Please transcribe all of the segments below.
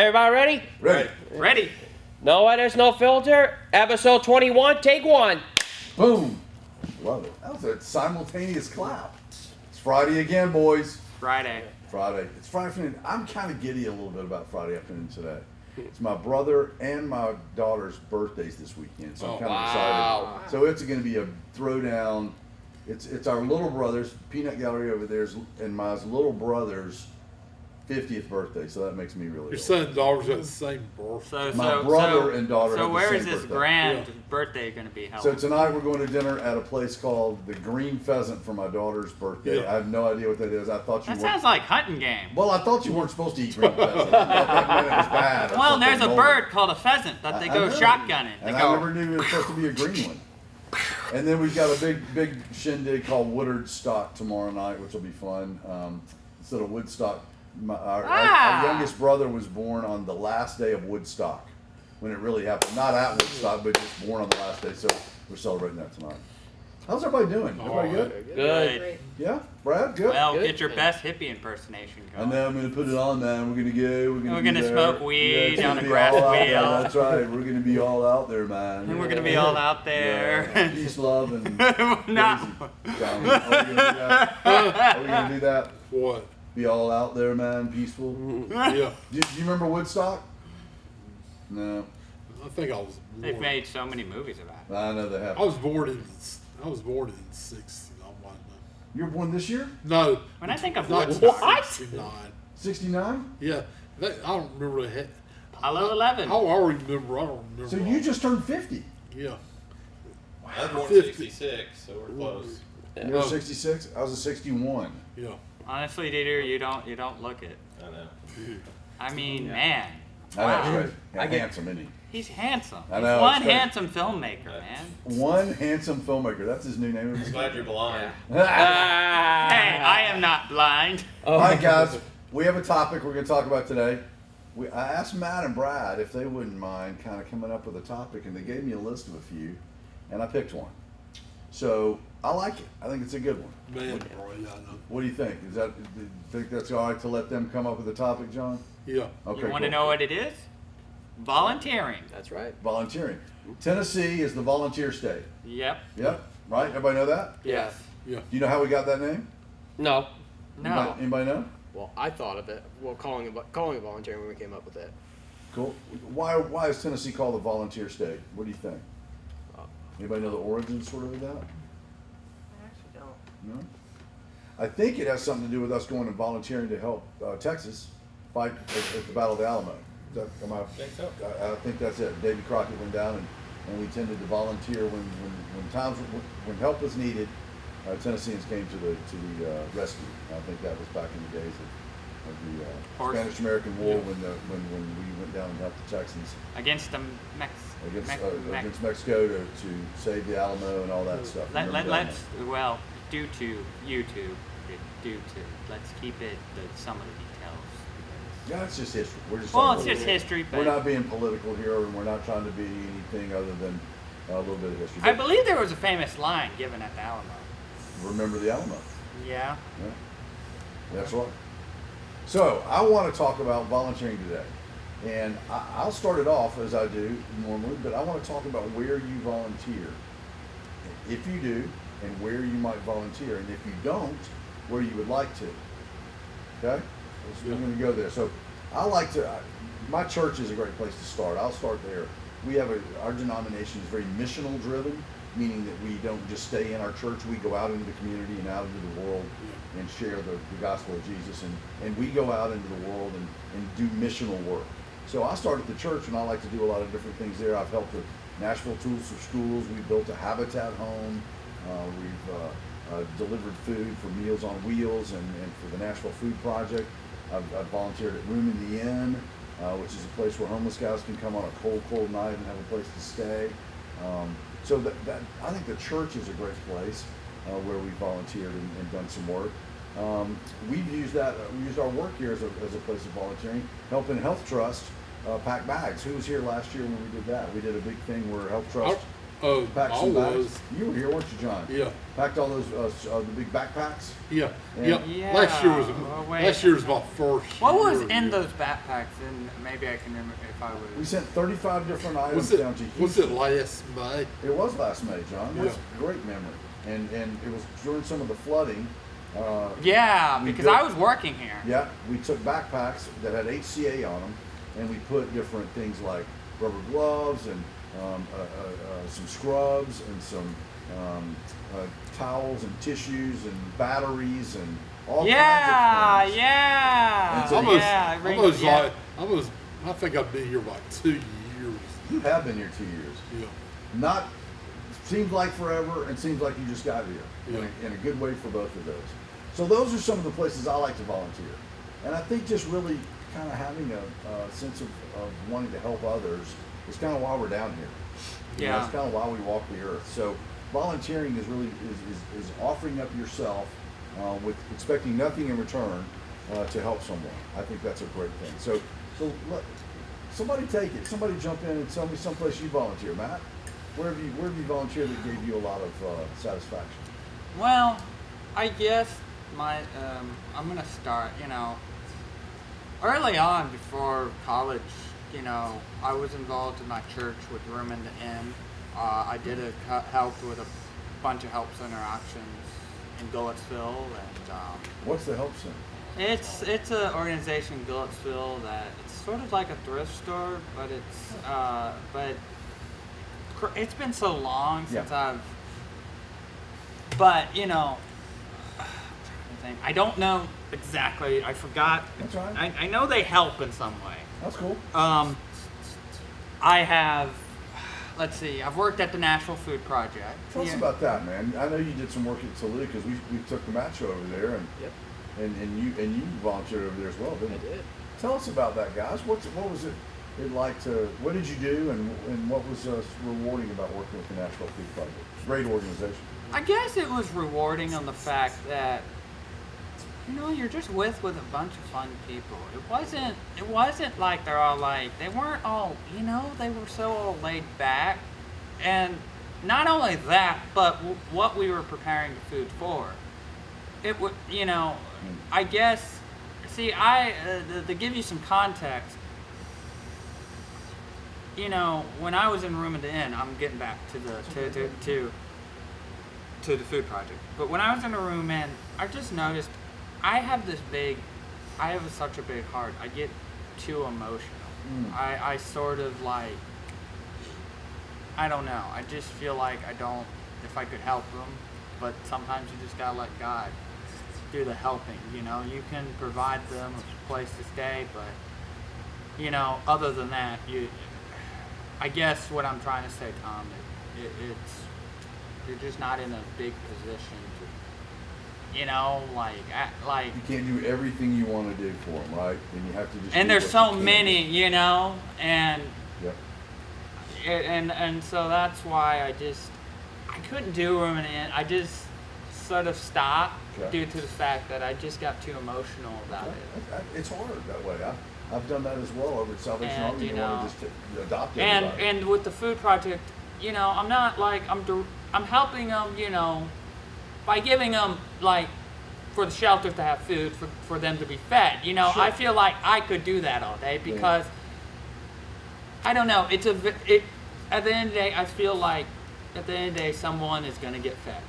Everybody ready? Ready. Ready. No edits, no filter. Episode 21, take one. Boom. Love it. That was a simultaneous clap. It's Friday again, boys. Friday. Friday. It's Friday afternoon. I'm kind of giddy a little bit about Friday afternoon today. It's my brother and my daughter's birthdays this weekend, so I'm kind of excited. So it's going to be a throwdown. It's our little brother's, Peanut Gallery over there, and my little brother's 50th birthday, so that makes me really Your old. son and daughter's got the same birthday. My brother and daughter So have the where same is this birthday. grand birthday going to be held? So tonight we're going to dinner at a place called the Green Pheasant for my daughter's birthday. Yeah. I have no idea what that is. I thought you that weren't. sounds like hunting game. Well, I thought you weren't supposed to eat green pheasant. I thought that meant it was bad. or Well, something there's a moldy. bird called a pheasant that they I go know. shotgunning. They And I go, never knew it was supposed to be a green one. And then we've got a big shindig called Woodstock tomorrow night, which will be fun. Instead of Woodstock, our youngest brother was born on the last day of Woodstock, when it really happened. Not at Woodstock, but just born on the last day. So we're celebrating that tonight. How's everybody doing? Everybody good? Good. Yeah, Brad, good. Well, Good. get your best hippie impersonation I going. know, I'm gonna put it on, man. We're gonna go. We're We're be gonna there. smoke weed it's on gonna a be grass all out wheel. there. That's right. We're gonna be all out there, man. And we're gonna be all out there. Yeah. Peace, love, and No. crazy. Are we gonna do that? Are we gonna do that? What? Be all out there, man. Peaceful. Yeah. Do you remember Woodstock? No, I think I was They've born. made so many movies about it. I know they have. I was born in 60. You were born this year? No. When I think of not Woodstock- What? 69. 69? Yeah. I don't remember the head. Apollo 11. I remember. I don't remember. So you just turned 50. Yeah. I was born 50. 66, so we're close. You were 66? I was a 61. Yeah. Honestly, Dieter, you don't look it. I know. I mean, man. I know, Wow. that's right. Yeah, handsome, isn't he? He's handsome. I know, He's one it's great. handsome filmmaker, man. One handsome filmmaker. That's his new name. I'm glad you're blind. Hey, I am not blind. All right, guys. We have a topic we're going to talk about today. I asked Matt and Brad if they wouldn't mind kind of coming up with a topic, and they gave me a list of a few, and I picked one. So I like it. I think it's a good one. Man, bro. Yeah, I know. What do you think? Do you think that's all right to let them come up with a topic, John? Yeah. Okay. You want to cool. know what it is? Volunteering. That's right. Volunteering. Tennessee is the volunteer state. Yep. Yep. Right? Everybody know that? Yes. Yeah. Do you know how we got that name? No. No. Anybody know? Well, I thought of it. Well, calling it volunteering when we came up with it. Cool. Why is Tennessee called the volunteer state? What do you think? Anybody know the origin sort of that? I actually don't. No. I think it has something to do with us going and volunteering to help Texas fight at the Battle of the Alamo. Is that, I think so. I think that's it. Davy Crockett went down, and we tended to volunteer when help was needed. Tennesseans came to the rescue. I think that was back in the days of the Spanish-American War when we went down and helped the Texans Against the against Mexico to save the Alamo and all that stuff. Remember that let's one? well, due to YouTube, let's keep it some of the details. Yeah, it's just history. We're just Well, talking it's about just it. history, We're but not being political here, and we're not trying to be anything other than a little bit of history. I believe there was a famous line given at the Alamo. Remember the Alamo. Yeah. Yeah, that's right. So I want to talk about volunteering today, and I'll start it off as I do normally, but I want to talk about where you volunteer, if you do, and where you might volunteer, and if you don't, where you would like to. Okay, so we're going to go there. So I like to. My church is a great place to start. I'll start there. We have our denomination is very missional driven, meaning that we don't just stay in our church. We go out into the community and out into the world and share the gospel of Jesus. And we go out into the world and do missional work. So I started the church, and I like to do a lot of different things there. I've helped with Nashville Tools for Schools. We built a Habitat home. We've delivered food for Meals on Wheels and for the Nashville Food Project. I've volunteered at Room in the Inn, which is a place where homeless guys can come on a cold night and have a place to stay. So that I think the church is a great place where we volunteered and done some work. We've used our work here as a place of volunteering, helping Health Trust pack bags. Who was here last year when we did that? We did a big thing where Health Trust Oh, Packed I some bags. was. You were here, weren't you, John? Yeah. Packed all those the big backpacks. Yeah. Yeah. Yeah. Last year was Oh, wait. last year was my first. What was year. in those backpacks? And maybe I can remember if I We was. sent 35 different items Was it down to Houston. was it last May? It was last May, John. That's Yeah. a great memory. And it was during some of the flooding. Yeah, We because built- I was working here. Yeah, we took backpacks that had HCA on them, and we put different things like rubber gloves and some scrubs and some towels and tissues and batteries and all Yeah, kinds of things. yeah, And so yeah. I think I've been here like 2 years. You have been here 2 years. Yeah. Not seems like forever, and seems like you just got here. Yeah. In a good way for both of those. So those are some of the places I like to volunteer, and I think just really kind of having a sense of wanting to help others is kind of why we're down here. You know, Yeah. it's kind of why we walk the earth. So volunteering is really is offering up yourself with expecting nothing in return to help someone. I think that's a great thing. So somebody take it. Somebody jump in and tell me someplace you volunteer, Matt. Where have you volunteered that gave you a lot of satisfaction? Well, I guess I'm gonna start. Early on before college, I was involved in my church with Room in the Inn. I did helped with a bunch of Help Center actions in Goettsville, and What's the help center? it's an organization in Goettsville that it's sort of like a thrift store, but it's been so long since Yeah. But I'm trying to think. I don't know exactly. I forgot. That's all right. I know they help in some way. That's cool. I have. Let's see. I've worked at the National Food Project. Tell us about that, man. I know you did some work at Toledo because we took the match over there, Yep, and you volunteered over there as well, I didn't you? did. Tell us about that, guys. What was it like to? What did you do, and what was rewarding about working with the National Food Project? Great organization. I guess it was rewarding on the fact that you're just with a bunch of fun people. It wasn't like they weren't all they were so all laid back, and not only that, but what we were preparing the food for. It would I guess to give you some context. When I was in Room at the Inn, I'm getting back to the food project. But when I was in a room in, I just noticed I have such a big heart. I get too emotional. I sort of like, I don't know. I just feel like if I could help them, but sometimes you just gotta let God do the helping. You can provide them a place to stay, but other than that, I guess what I'm trying to say, Tom, you're just not in a big position to, You can't do everything you want to do for them, right? And you have to just. and do there's what so you can. many, and Yep. and so that's why I couldn't do Room in the Inn. I just sort of stopped Okay. due to the fact that I just got too emotional about it. It's hard that way. I've done that as well over at Salvation And, Army. You want to just adopt And everybody. and with the food project, I'm not like I'm helping them, by giving them for the shelter to have food for them to be fed. Sure. I feel like I could do that all day because I don't know. At the end of the day, I feel like at the end of the day, someone is going to get fed.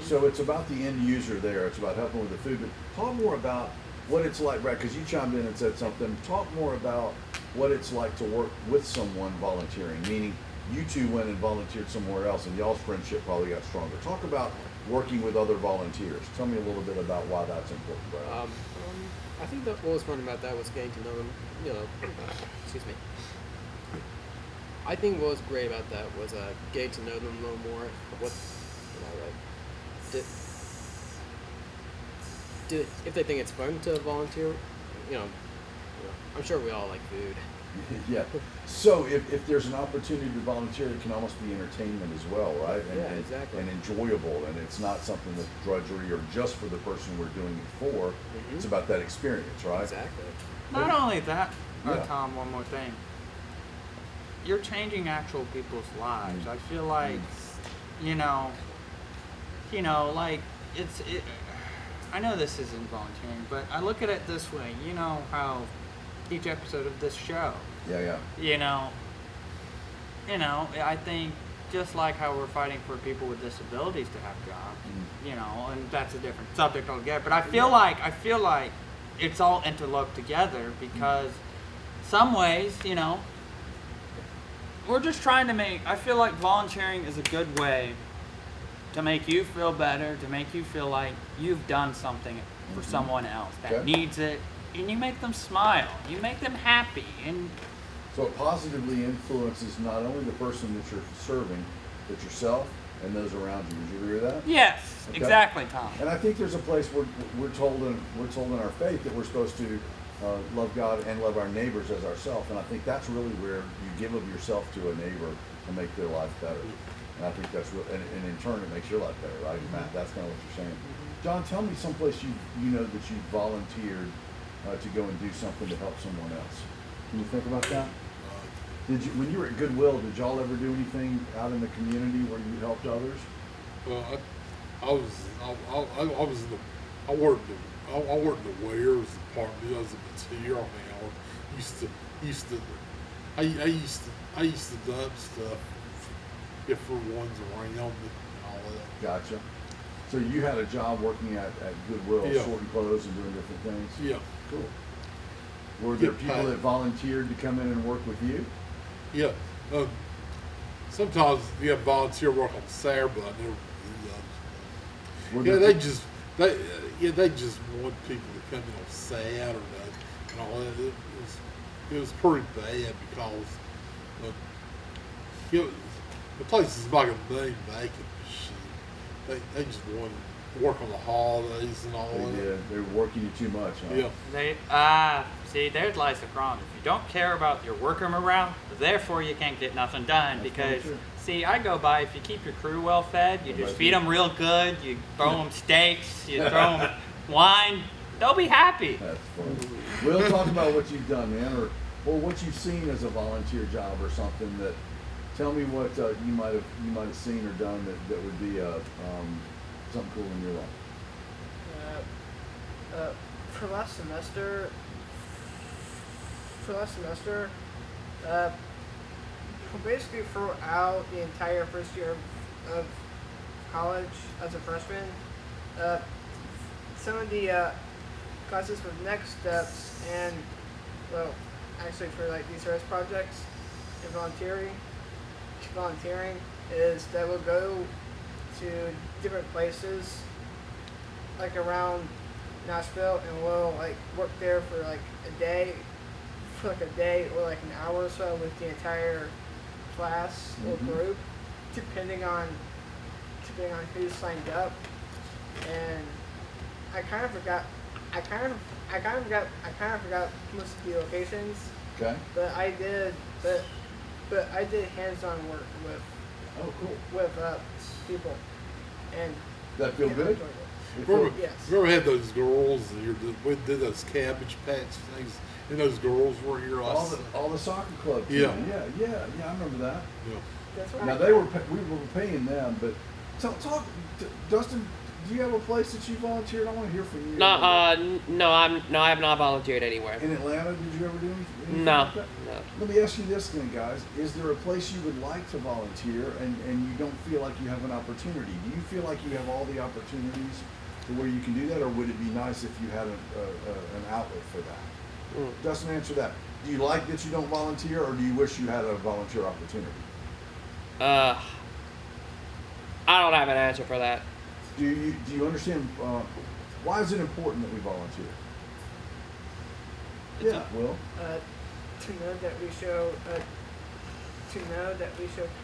So it's about the end user there. It's about helping with the food. But talk more about what it's like, Brad, because you chimed in and said something. Talk more about what it's like to work with someone volunteering, meaning you two went and volunteered somewhere else, and y'all's friendship probably got stronger. Talk about working with other volunteers. Tell me a little bit about why that's important, Brad. I think that what was fun about that was getting to know them. Excuse me. I think what was great about that was getting to know them a little more. If they think it's fun to volunteer, I'm sure we all like food. Yeah. So if there's an opportunity to volunteer, it can almost be entertainment as well, right? Exactly. And enjoyable, and it's not something that's drudgery or just for the person we're doing it for. Mm-hmm. It's about that experience, right? Exactly. Not only that, Yeah. Tom, one more thing. you're changing actual people's lives. I feel like, you know, like I know this isn't volunteering, but I look at it this way. You know how each episode of this show, Yeah. you know, I think just like how we're fighting for people with disabilities to have jobs, you know, and that's a different subject altogether. But I feel like it's all interlocked together because some ways, you know, we're just trying to I feel like volunteering is a good way to make you feel better, to make you feel like you've done something for someone else that Okay. needs it, and you make them smile, you make them happy, and So it positively influences not only the person that you're serving, but yourself and those around you. Would you agree with that? yes, Okay. exactly, Tom. And I think there's a place where we're told in our faith that we're supposed to love God and love our neighbors as ourselves. And I think that's really where you give of yourself to a neighbor to make their life better. And I think that's and in turn it makes your life better, right, Matt? That's kind of what you're saying. John, tell me someplace you know that you volunteered to go and do something to help someone else. Can you think about that? Did you, when you were at Goodwill, did y'all ever do anything out in the community where you helped others? Well, I worked in the wares department as a material handler. I used to dump stuff if for ones around and all that. Gotcha. So you had a job working at Goodwill, Yeah. sorting clothes and doing different things? Yeah, Cool. Were there Get people paid. that volunteered to come in and work with you? yeah. Sometimes you have volunteer work on Saturday, but I never do that. Were Yeah, there they just want people to come in on Saturday and all that. It was pretty bad because the place is like a main making machine. They just want to work on the holidays and all They that. did. They were working you too much, huh? Yeah. See, there lies the problem. If you don't care about your worker morale, therefore you can't get nothing done. That's Because, very true. see, I go by, if you keep your crew well fed, you just feed them real good, you throw them steaks, you throw them wine, they'll be happy. That's funny. We'll talk about what you've done, man, or what you've seen as a volunteer job or something that. Tell me what you might have seen or done that would be something cool in your life. For last semester, basically throughout the entire first year of college as a freshman, some of the classes with next steps and, well, actually for like these service projects and volunteering is that we'll go to different places like around Nashville and we'll like work there for like a day or like an hour or so with the entire class or group, depending on who signed up. And I kind of forgot most of the locations, Okay. but I did hands-on work with Oh, cool. people, and That feel yeah, I good? enjoyed it. It feel- Remember, Yes. remember had those girls here we did those cabbage patch things, and those girls were here last. all the soccer club. Yeah. team. Yeah. I remember that. Yeah. That's what Now I we were paying them, but Dustin. Do you have a place that you volunteered? I want to hear from you. No, I have not volunteered anywhere. In Atlanta, did you ever do anything? No, like that? no. Let me ask you this then, guys. Is there a place you would like to volunteer and you don't feel like you have an opportunity? Do you feel like you have all the opportunities to where you can do that, or would it be nice if you had an outlet for that? Dustin, answer that. Do you like that you don't volunteer, or do you wish you had a volunteer opportunity? I don't have an answer for that. Do you understand why is it important that we volunteer? Yeah, Will. to know that we show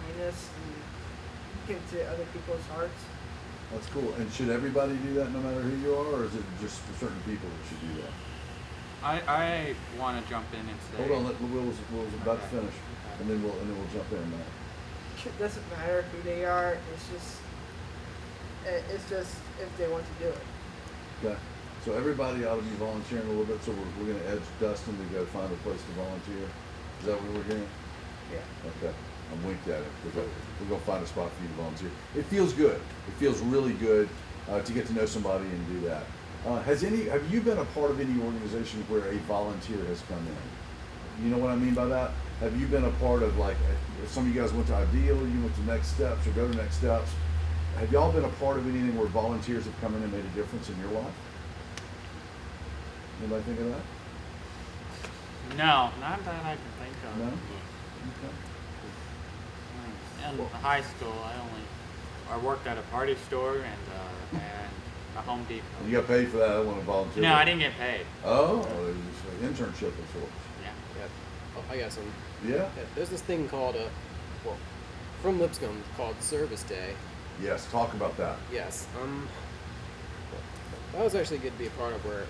kindness and into other people's hearts. That's cool. And should everybody do that no matter who you are, or is it just for certain people that should do that? I want to jump in and say. Hold on, Will's about to Okay. finish, and then we'll jump in now. It doesn't matter who they are. It's just if they want to do it. Okay. So everybody ought to be volunteering a little bit. So we're going to edge Dustin to go find a place to volunteer. Is that what we're hearing? Yeah. Okay, I'm winked at it. We're gonna find a spot for you to volunteer. It feels good. It feels really good to get to know somebody and do that. Have you been a part of any organization where a volunteer has come in? You know what I mean by that? Have you been a part of, like, if some of you guys went to Ideal, you went to Next Steps, or go to Next Steps? Have y'all been a part of anything where volunteers have come in and made a difference in your life? Anybody think of that? No, not that I can think of. No? Okay. In high school, I worked at a party store and a Home Depot. And you got paid for that? I want to volunteer. No, I didn't get paid. Oh, it was an internship of sorts. Yeah. Yeah. Oh, I got some. Yeah? Yeah, there's this thing called well, from Lipscomb called Service Day. Yes, talk about that. Yes. That was actually good to be a part of, where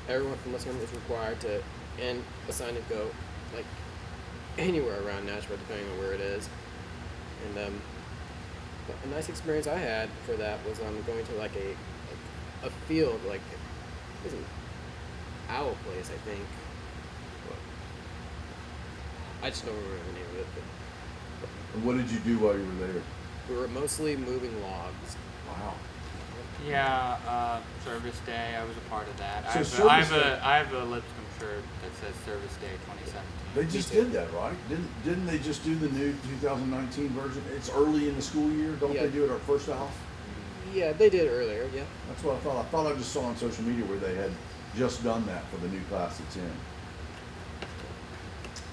everyone from Lipscomb is required to and assigned to go like anywhere around Nashville, depending on where it is. And a nice experience I had for that was going to like a field, like it was an owl place, I think. I just don't remember the name of it, but And what did you do while you were there? we were mostly moving logs. Wow. Yeah, Service Day. I was a part of that. So I Service Day- have a Lipscomb shirt that says Service Day 2017. They just did that, right? Didn't they just do the new 2019 version? It's early in the school year. Don't Yeah. they do it our first half? Yeah, they did earlier. Yeah. That's what I thought. I thought I just saw on social media where they had just done that for the new class that's in.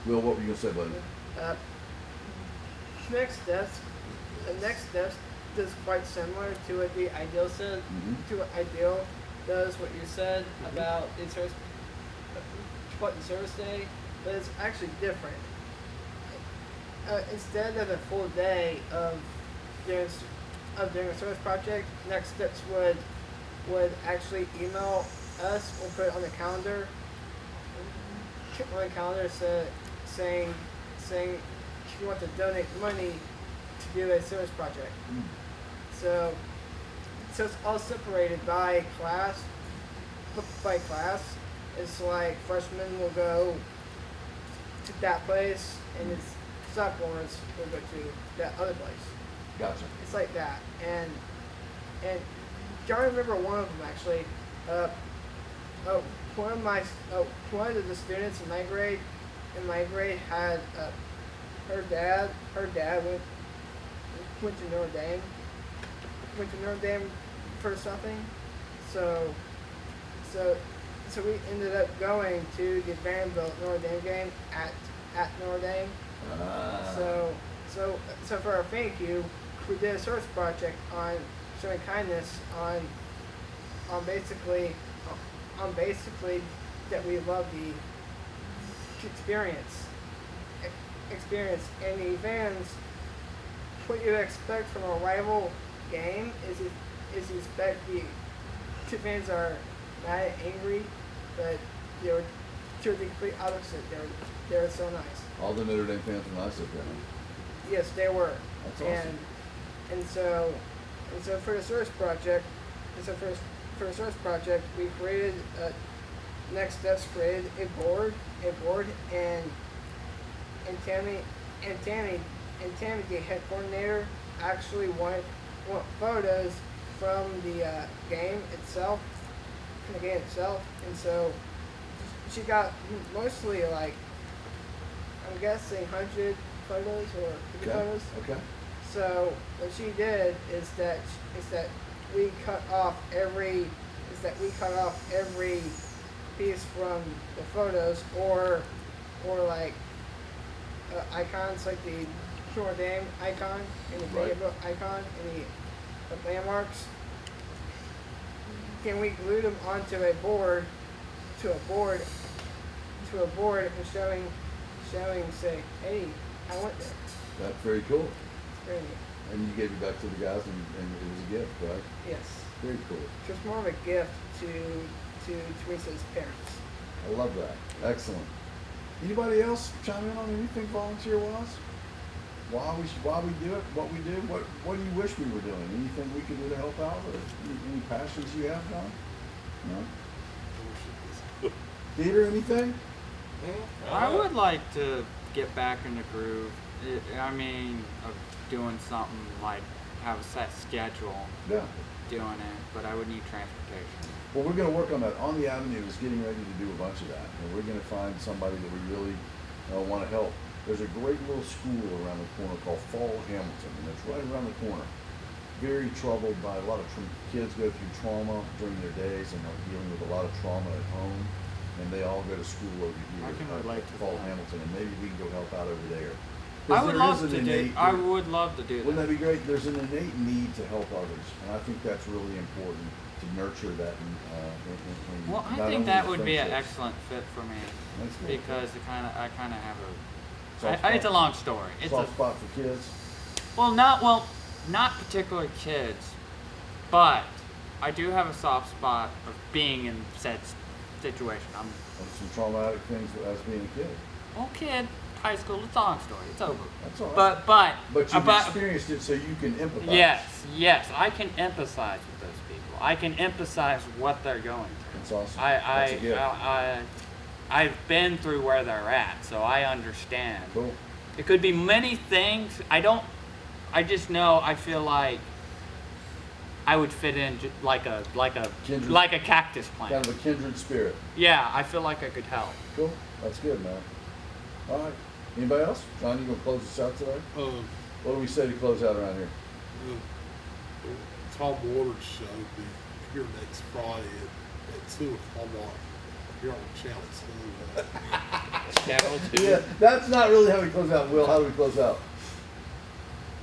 Will, what were you gonna say, buddy? Next steps. The next steps is quite similar to what the Ideal said. Mhm. To what Ideal does what you said about the service, what the service day, but it's actually different. Instead of a full day of doing a service project, next steps would actually email us or put it on the calendar. On the calendar, saying if you want to donate money to do a service project. Mm. So it's all separated by class. By class, it's like freshmen will go to that place, and it's sophomores will go to that other place. Gotcha. It's like that, and I remember one of them actually. One of the students in my grade had her dad went to Notre Dame for something, so we ended up going to the Vanderbilt Notre Dame game at Notre Dame. So for our thank you, we did a service project on showing kindness on basically that we love the experience and the fans. What you expect from a rival game is you expect the fans are mad and angry, but they were to the complete opposite. They were so nice. All the Notre Dame fans were nice up there. Yes, they were. That's awesome. And so for the service project, we created Next Steps created a board, and Tammy, the head coordinator, actually want photos from the game itself, and so she got mostly, like, I'm guessing 100 photos or 50 photos. Okay. So what she did is that we cut off every piece from the photos, or like icons, like the Notre Dame icon and the Right. Vanderbilt icon and the landmarks. Can we glue them onto a board, and showing, say, hey, I went there. That's very cool. It's very neat. And you gave it back to the guys, and it was a gift, right? Yes. Very cool. Just more of a gift to Teresa's parents. I love that. Excellent. Anybody else chime in on anything volunteer-wise? Why we do it? What we do? What do you wish we were doing? Anything we could do to help out, or any passions you have, John? No. Peter, anything? I would like to get back in the groove. I mean, of doing something like have a set schedule, Yeah. doing it, but I would need transportation. Well, we're going to work on that. On the Avenue is getting ready to do a bunch of that, and we're going to find somebody that we really want to help. There's a great little school around the corner called Fall Hamilton, and it's right around the corner. Very troubled by a lot of kids go through trauma during their days, and they're dealing with a lot of trauma at home, and they all go to school over here I can at relate to Fall that. Hamilton, and maybe we can go help out over there. I 'Cause would there love is to an do. innate- I would love to do Wouldn't that that. be great? There's an innate need to help others, and I think that's really important to nurture that. In Well, I not think only that would be an friendships. excellent fit for me That's good. because I kind of have Soft it's a spot- long story. It's soft spot for kids. not particularly kids, but I do have a soft spot of being in said situation. I'm And some traumatic things as being a kid. kid, high school. It's a long story. It's over. That's all right. But But you've experienced it, so you can empathize. yes, I can empathize with those people. I can empathize what they're going through. That's awesome. That's a gift. I've been through where they're at, so I understand. Cool. It could be many things. I just know. I feel like I would fit in like a Kindred. cactus plant. Kind of a kindred spirit. Yeah, I feel like I could help. Cool. That's good, man. All right. Anybody else? John, you gonna close us out today? What do we say to close out around here? Tom Waters show will be here next Friday at 2 o'clock here on Channel 2. Channel 2. Yeah, that's not really how we close out. Will, how do we close out?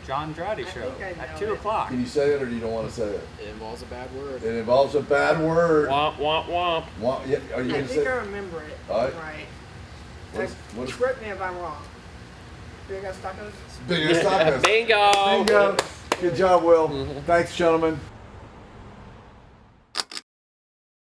John Draddy I show think I at know 2 it. o'clock. Can you say it or do you don't want to say it? It involves a bad word. It involves a bad word. Womp womp womp. Yeah, are you I gonna think say? I remember it. All right. Right. What is Correct me if I'm wrong. Big ass tacos? biggest tacos? Bingo. Bingo. Good job, Will. Thanks, gentlemen.